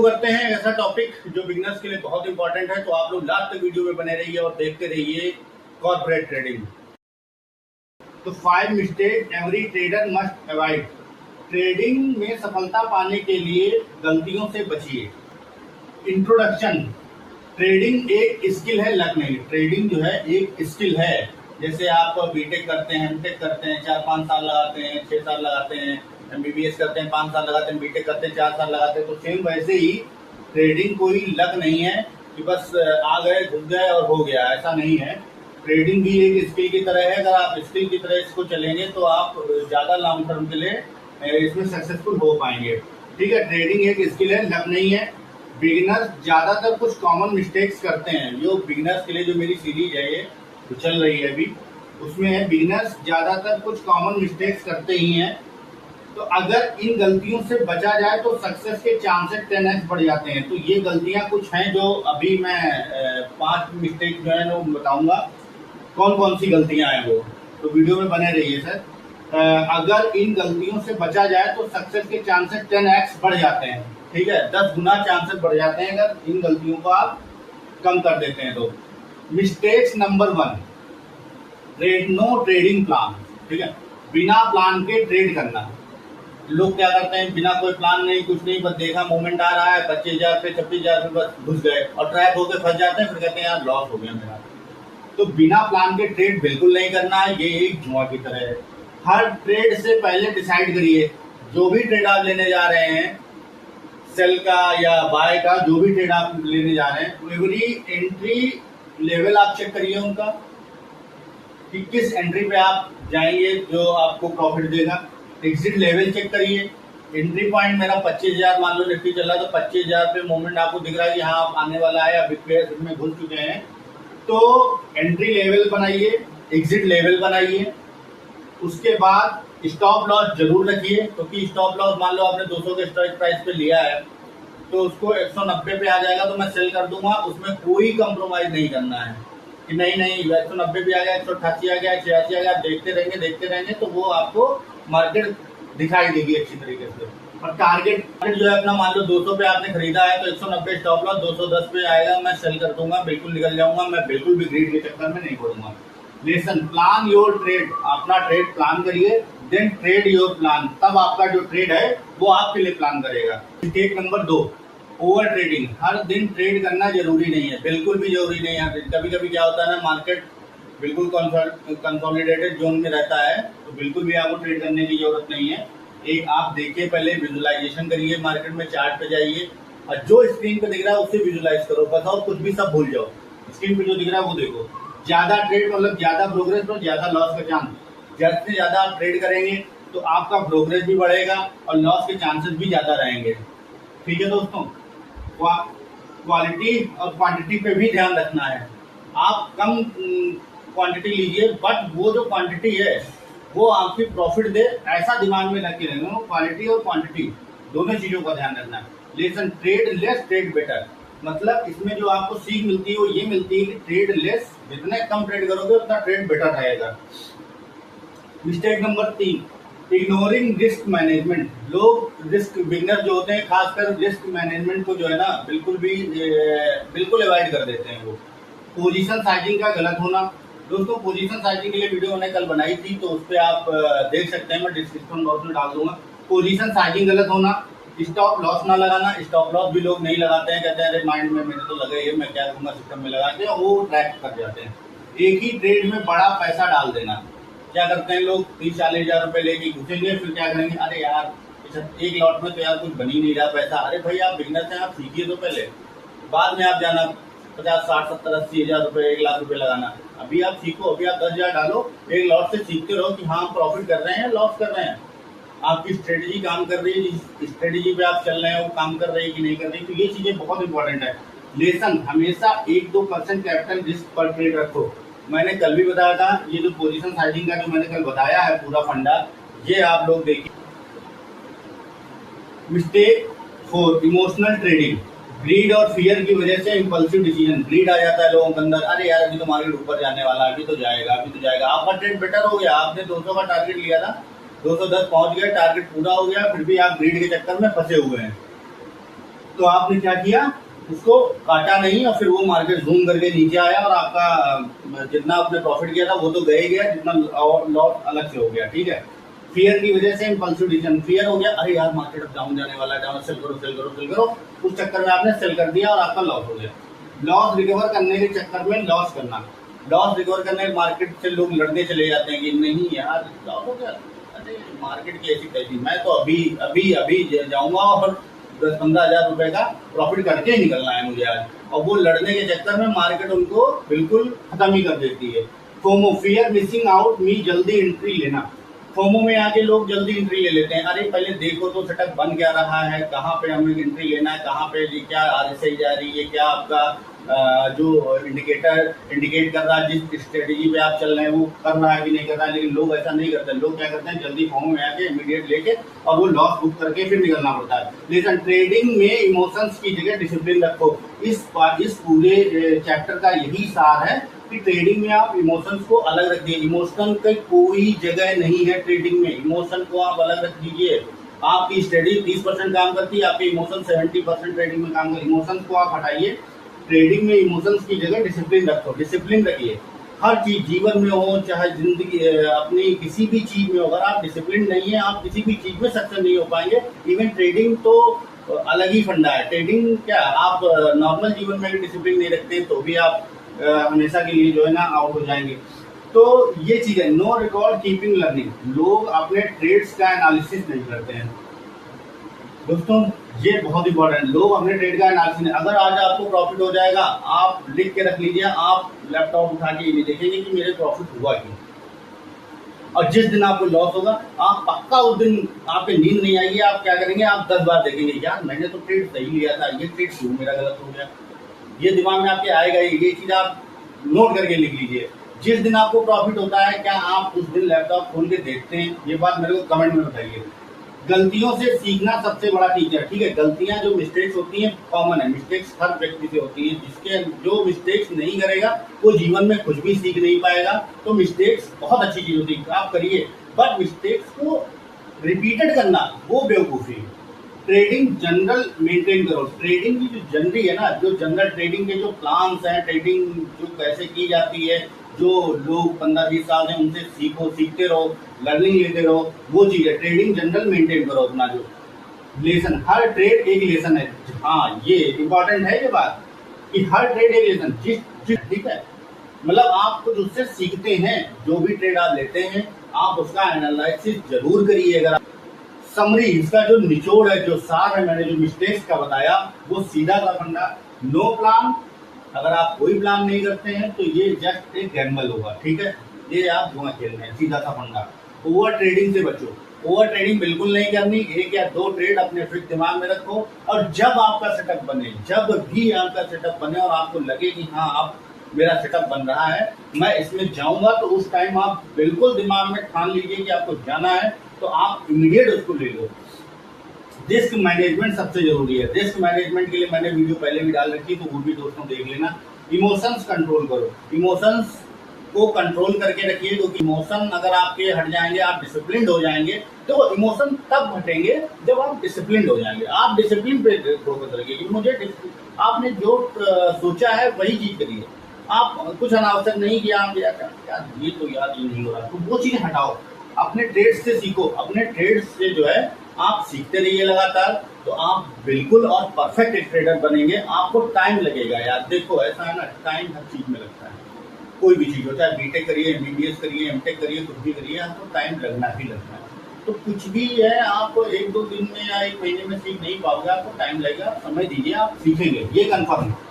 शुरू करते हैं ऐसा टॉपिक जो बिगनर्स के लिए बहुत इंपॉर्टेंट है। तो आप लोग लास्ट तक वीडियो में बने रहिए और देखते रहिए कॉर्पोरेट ट्रेडिंग। तो 5 mistake every trader must avoid. Trading में सफलता पाने के लिए गलतियों से बचिए। इंट्रोडक्शन। ट्रेडिंग एक स्किल है, लक नहीं। ट्रेडिंग जो है एक स्किल है। जैसे आप बीटेक करते हैं, एमटेक करते हैं, 4-5 साल लगाते हैं, 6 साल लगाते हैं, एमबीबीएस करते हैं, 5 साल लगाते हैं, बीटेक करते हैं, 4 साल लगाते हैं। तो सेम वैसे ही ट्रेडिंग कोई लक नहीं है कि बस आ गए, घुस गए और हो गया, ऐसा नहीं है। ट्रेडिंग भी एक स्किल की तरह है। अगर आप स्किल की तरह इसको चलेंगे तो आप ज़्यादा लॉन्ग टर्म के लिए इसमें सक्सेसफुल हो पाएंगे। ठीक है, ट्रेडिंग एक स्किल है, लक नहीं है। बिगिनर्स ज़्यादातर कुछ कॉमन मिस्टेक्स करते हैं। जो बिगिनर्स के लिए जो मेरी सीरीज है ये तो चल रही है अभी, उसमें बिगिनर्स ज़्यादातर कुछ कॉमन मिस्टेक्स करते ही हैं। तो अगर इन गलतियों से बचा जाए तो सक्सेस के चांसेस 10x बढ़ जाते हैं। तो ये गलतियां कुछ हैं जो अभी मैं 5 मिस्टेक जो है वो बताऊंगा कौन कौन सी गलतियां हैं वो। तो वीडियो में बने रहिए सर। अगर इन गलतियों से बचा जाए तो सक्सेस के चांसेस 10x बढ़ जाते हैं। ठीक है, 10 गुना चांसेस बढ़ जाते हैं अगर इन गलतियों को आप कम कर देते हैं तो। Mistakes number 1, no trading plan. ठीक है, बिना प्लान के ट्रेड करना। लोग क्या करते हैं, बिना कोई प्लान नहीं, कुछ नहीं, बस देखा मूवमेंट आ रहा है, 25,000 पे 26,000 पे बस घुस गए और ट्रैप होकर फंस जाते हैं। फिर कहते हैं यार लॉस हो गया मेरा। तो बिना प्लान के ट्रेड बिल्कुल नहीं करना है, ये एक जुआ की तरह है। हर ट्रेड से पहले डिसाइड करिए, जो भी ट्रेड आप लेने जा रहे हैं, सेल का या बाय का, जो भी ट्रेड आप लेने जा रहे हैं, एवरी एंट्री लेवल आप चेक करिए उनका कि किस एंट्री पे आप जाएंगे जो आपको प्रॉफिट देगा। एग्जिट लेवल चेक करिए। एंट्री पॉइंट मेरा 25,000 मान लो निफ्टी चला तो 25,000 पे मोमेंट आपको दिख रहा है कि हाँ आप आने वाला है या बिग प्लेयर्स इसमें घुस चुके हैं, तो एंट्री लेवल बनाइए, एग्जिट लेवल बनाइए। उसके बाद स्टॉप लॉस जरूर रखिए, क्योंकि स्टॉप लॉस मान लो आपने 200 के स्ट्राइक प्राइस पे लिया है तो उसको 190 पे आ जाएगा तो मैं सेल कर दूंगा। उसमें कोई कंप्रोमाइज नहीं करना है कि नहीं 190 भी आ गया, 188 आ गया, 86 आ गया, देखते रहेंगे तो वो आपको मार्केट दिखाई देगी अच्छी तरीके से। और टारगेट जो है अपना, मान लो 200 पे आपने खरीदा है तो 190 स्टॉप लॉस, 210 पे आएगा मैं सेल कर दूंगा, बिल्कुल निकल जाऊंगा। मैं बिल्कुल भी ग्रीड के चक्कर में नहीं पड़ूंगा। Lesson, plan your trade. अपना ट्रेड प्लान करिए, देन ट्रेड योर प्लान। तब आपका जो ट्रेड है वो आपके लिए प्लान करेगा। Mistake number 2, over trading. हर दिन ट्रेड करना जरूरी नहीं है, बिल्कुल भी जरूरी नहीं है। कभी कभी क्या होता है ना, मार्केट बिल्कुल कंसोलिडेटेड जोन में रहता है तो बिल्कुल भी आपको ट्रेड करने की जरूरत नहीं है। एक आप देखिए, पहले विजुअलाइजेशन करिए, मार्केट में चार्ट पे जाइए और जो स्क्रीन पे दिख रहा है उससे विजुअलाइज करो, बताओ कुछ भी सब भूल जाओ। स्क्रीन पे जो दिख रहा है वो देखो। ज्यादा ट्रेड मतलब ज्यादा प्रोग्रेस और ज्यादा लॉस का चांस। जितने ज्यादा आप ट्रेड करेंगे तो आपका प्रोग्रेस भी बढ़ेगा और लॉस के चांसेस भी ज्यादा रहेंगे। ठीक है दोस्तों, क्वालिटी और क्वांटिटी पे भी ध्यान रखना है। आप कम क्वांटिटी लीजिए, बट वो जो क्वांटिटी है वो आपकी प्रॉफिट दे, ऐसा दिमाग में रखे रहना। क्वालिटी और क्वांटिटी दोनों चीजों का ध्यान रखना है। Lesson, trade less trade better. मतलब इसमें जो आपको सीख मिलती है वो ये मिलती है कि ट्रेड लेस, जितने कम ट्रेड करोगे उतना ट्रेड बेटर रहेगा। Mistake number 3, ignoring risk management. लोग रिस्क, बिगनर जो होते हैं खासकर रिस्क मैनेजमेंट को जो है ना बिल्कुल अवॉइड कर देते हैं वो। पोजीशन साइजिंग का गलत होना। दोस्तों, पोजीशन साइजिंग के लिए वीडियो मैंने कल बनाई थी तो उस पर आप देख सकते हैं, मैं डिस्क्रिप्शन बॉक्स में डाल दूंगा। पोजीशन साइजिंग गलत होना। स्टॉप लॉस ना लगाना। स्टॉप लॉस भी लोग नहीं लगाते हैं, कहते हैं अरे माइंड में मेरे तो लगे ही, मैं क्या करूंगा, सिस्टम में लगा के वो ट्रैक कर जाते हैं। एक ही ट्रेड में बड़ा पैसा डाल देना। क्या करते हैं लोग, 30-40 हजार रुपए लेके घुसेंगे, फिर क्या करेंगे, अरे यार एक लॉट में तो यार कुछ बन ही नहीं रहा पैसा। अरे भाई आप बिगनर से आप सीखिए तो पहले, बाद में आप जाना 50, 60, 70, 80 हजार रुपए, 1 लाख रुपए लगाना। अभी आप सीखो, अभी आप 10,000 डालो, एक लॉट से सीखते रहो कि हाँ प्रॉफिट कर रहे हैं, लॉस कर रहे हैं, आपकी स्ट्रेटेजी काम कर रही है, जिस स्ट्रेटेजी पे आप चल रहे हैं वो काम कर रही है कि नहीं कर रही। तो ये चीजें बहुत इंपॉर्टेंट है। लेसन, हमेशा 1-2% कैपिटल रिस्क पर ट्रेड रखो। मैंने कल भी बताया था, ये जो पोजीशन साइजिंग का जो मैंने कल बताया है पूरा फंडा, ये आप लोग देखिए। Mistake 4, emotional trading. ग्रीड और फियर की वजह से इम्पल्सिव डिसीजन। ग्रीड आ जाता है लोगों के अंदर, अरे यार अभी तो मार्केट ऊपर जाने वाला, अभी तो जाएगा, अभी तो जाएगा। आपका ट्रेड बेटर हो गया, आपने 200 का टारगेट लिया था, 210 पहुंच गया, टारगेट पूरा हो गया, फिर भी आप ग्रीड के चक्कर में फंसे हुए हैं। तो आपने क्या किया, उसको काटा नहीं और फिर वो मार्केट जूम करके नीचे आया और आपका जितना आपने प्रॉफिट किया था वो तो गए गया, जितना लॉस अलग से हो गया। ठीक है, फियर की वजह से इम्पल्सिव डिसीजन, फियर हो गया, अरे यार मार्केट अब डाउन जाने वाला है, डाउन, सेल करो सेल करो सेल करो, उस चक्कर में आपने सेल कर दिया और आपका लॉस हो गया। लॉस रिकवर करने के चक्कर में लॉस करना, लॉस रिकवर करने मार्केट से लोग लड़ने चले जाते हैं कि नहीं यार लॉस हो गया, अरे मार्केट की ऐसी कैसी, मैं तो अभी अभी अभी जाऊंगा और 10-15 हज़ार रुपए का प्रॉफिट करके ही निकलना है मुझे आज, और वो लड़ने के चक्कर में मार्केट उनको बिल्कुल खत्म ही कर देती है। फोमो, फियर मिसिंग आउट, मी जल्दी एंट्री लेना। फोमो में आके लोग जल्दी एंट्री ले लेते हैं, अरे पहले देखो तो सेटअप बन क्या रहा है, कहाँ पे हमें एंट्री लेना है, कहाँ पे क्या RSI जा रही है, क्या आपका जो इंडिकेटर इंडिकेट कर रहा है, जिस स्ट्रेटेजी पे आप चल रहे हैं वो कर रहा है कि नहीं कर रहा है। लेकिन लोग ऐसा नहीं करते, लोग क्या करते हैं, जल्दी फोमो में आके इमीडिएट लेके और वो लॉस बुक करके फिर निकलना पड़ता है। लेकिन ट्रेडिंग में इमोशंस की जगह डिसिप्लिन रखो। इस पूरे चैप्टर का यही सार है कि ट्रेडिंग में आप इमोशंस को अलग रख दीजिए। इमोशन की कोई जगह नहीं है ट्रेडिंग में, इमोशन को आप अलग रख दीजिए। आपकी स्टडी 30% काम करती है, आपके इमोशन 70% ट्रेडिंग में काम करती है। इमोशंस को आप हटाइए, ट्रेडिंग में इमोशंस की जगह डिसिप्लिन रखो, डिसिप्लिन रखिए। हर चीज जीवन में हो चाहे जिंदगी अपनी किसी भी चीज में हो, अगर आप डिसिप्लिन नहीं है आप किसी भी चीज में सक्सेस नहीं हो पाएंगे। इवन ट्रेडिंग तो अलग ही फंडा है। ट्रेडिंग क्या, आप नॉर्मल जीवन में भी डिसिप्लिन नहीं रखते तो भी आप हमेशा के लिए जो है ना आउट हो जाएंगे। तो ये चीज है, नो रिकॉर्ड कीपिंग लर्निंग। लोग अपने ट्रेड्स का एनालिसिस नहीं करते हैं दोस्तों, ये बहुत इंपॉर्टेंट। लोग अपने ट्रेड का एनालिसिस नहीं, अगर आज आपको प्रॉफिट हो जाएगा आप लिख के रख लीजिए, आप लैपटॉप उठा के ये नहीं देखेंगे कि मेरे प्रॉफिट हुआ क्यों। और जिस दिन आपको लॉस होगा आप पक्का उस दिन आपकी नींद नहीं आएगी, आप क्या करेंगे, आप 10 बार देखेंगे यार मैंने तो ट्रेड सही लिया था, ये ट्रेड क्यों मेरा गलत हो गया। ये दिमाग में आपके आएगा, ये चीज आप नोट करके लिख लीजिए। जिस दिन आपको प्रॉफिट होता है क्या आप उस दिन लैपटॉप खोल के देखते हैं, ये बात मेरे को कमेंट में बताइए। गलतियों से सीखना सबसे बड़ा टीचर। ठीक है, गलतियां जो मिस्टेक्स होती हैं कॉमन है, मिस्टेक्स हर व्यक्ति से होती है। जिसके जो मिस्टेक्स नहीं करेगा वो जीवन में कुछ भी सीख नहीं पाएगा। तो मिस्टेक्स बहुत अच्छी चीज होती है, आप करिए, बट मिस्टेक्स को रिपीटेड करना वो बेवकूफ़ी है। ट्रेडिंग जनरल मेंटेन करो। ट्रेडिंग की जो जनरल है ना, जो जनरल ट्रेडिंग के जो प्लान्स हैं, ट्रेडिंग जो कैसे की जाती है, जो लोग 15-20 साल से उनसे सीखो, सीखते रहो, लर्निंग लेते रहो, वो चीज़ है। ट्रेडिंग जनरल मेंटेन करो अपना जो लेसन, हर ट्रेड एक लेसन है। हाँ ये इंपॉर्टेंट है ये बात कि हर ट्रेड एक लेसन, ठीक है, मतलब आप कुछ उससे सीखते हैं। जो भी ट्रेड आप लेते हैं आप उसका एनालिसिस जरूर करिए। अगर समरी, इसका जो निचोड़ है, जो सार है, मैंने जो मिस्टेक्स का बताया वो सीधा सा फंडा, नो प्लान। अगर आप कोई प्लान नहीं करते हैं तो ये जस्ट एक गैम्बल होगा। ठीक है, ये आप जुआ खेल रहे हैं, सीधा सा फंडा। ओवर ट्रेडिंग से बचो, ओवर ट्रेडिंग बिल्कुल नहीं करनी। 1 या 2 ट्रेड अपने फिक्स दिमाग में रखो, और जब आपका सेटअप बने, जब भी आपका सेटअप बने और आपको लगे कि हाँ अब मेरा सेटअप बन रहा है, मैं इसमें जाऊंगा, तो उस टाइम आप बिल्कुल दिमाग में ठान लीजिए कि आपको जाना है, तो आप इमीडिएट उसको ले लो। रिस्क मैनेजमेंट सबसे जरूरी है। रिस्क मैनेजमेंट के लिए मैंने वीडियो पहले भी डाल रखी, तो वो भी दोस्तों देख लेना। इमोशंस कंट्रोल करो, इमोशंस को कंट्रोल करके रखिए, क्योंकि इमोशन अगर आपके हट जाएंगे, आप डिसिप्लिन हो जाएंगे। तो इमोशन तब हटेंगे जब आप डिसिप्लिन हो जाएंगे। आप डिसिप्लिन पे फोकस रखिए कि मुझे आपने जो सोचा है वही चीज करिए। आप कुछ अनावश्यक नहीं कि आप यार ये तो यार ये नहीं हो रहा, तो वो चीज़ें हटाओ। अपने ट्रेड्स से सीखो, अपने ट्रेड्स से जो है आप सीखते रहिए लगातार, तो आप बिल्कुल और परफेक्ट एक ट्रेडर बनेंगे। आपको टाइम लगेगा यार, देखो ऐसा है ना, टाइम हर चीज़ में लगता है। कोई भी चीज़ होता है, बीटेक करिए, MBBS करिए, एमटेक करिए, कुछ भी करिए, आपको टाइम लगना ही लगता है। तो कुछ भी है आप 1-2 दिन में या 1 महीने में सीख नहीं पाओगे, आपको टाइम लगेगा, समय दीजिए, आप सीखेंगे, ये कन्फर्म है।